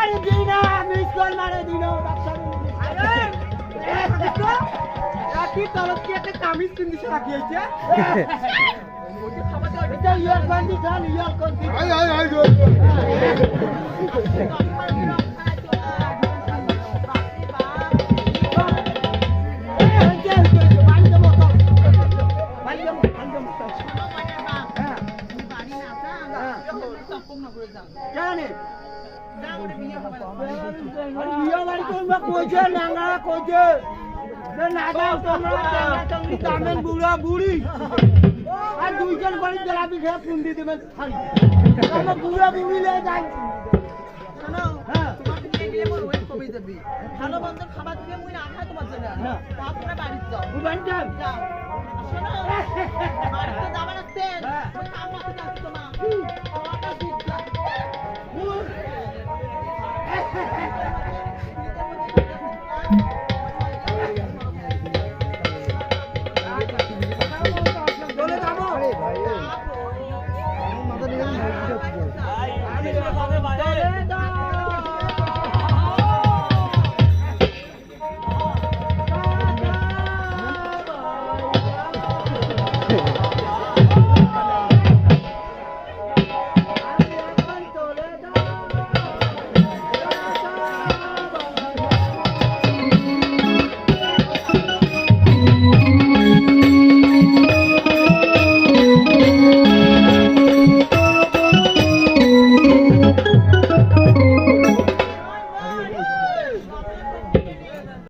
আরে দিনা miss call মারে দিনা রাখি তলব কি একটা কামিজ কিনদিছ রাখি হইছে ওটা খাবার দাও এটা ইয়ার কন্ডিশন ইয়ার কন্ডিশন আই জানে বিয়া বাড়ি তোমরা কইছে নাঙ্গা কইছে যে নাগাও তোমরা টাঙ্গি দামেন বুড়া বুড়ি আর দুইজন বাড়ি জলাবি খেয়ে পুন্দি দিবেন খালি আমরা বুড়া বুড়ি লে যাই শোনো তোমাকে নিয়ে গেলে মোর ওয়েট কমে যাবে ভালো মন্দ খাবার দিয়ে মুই না খাই তোমার জন্য তারপরে বাড়ি যাও বাড়ি যাও শোনো বাড়িতে যাবার আছে ওই কাম করতে যাচ্ছি তোমার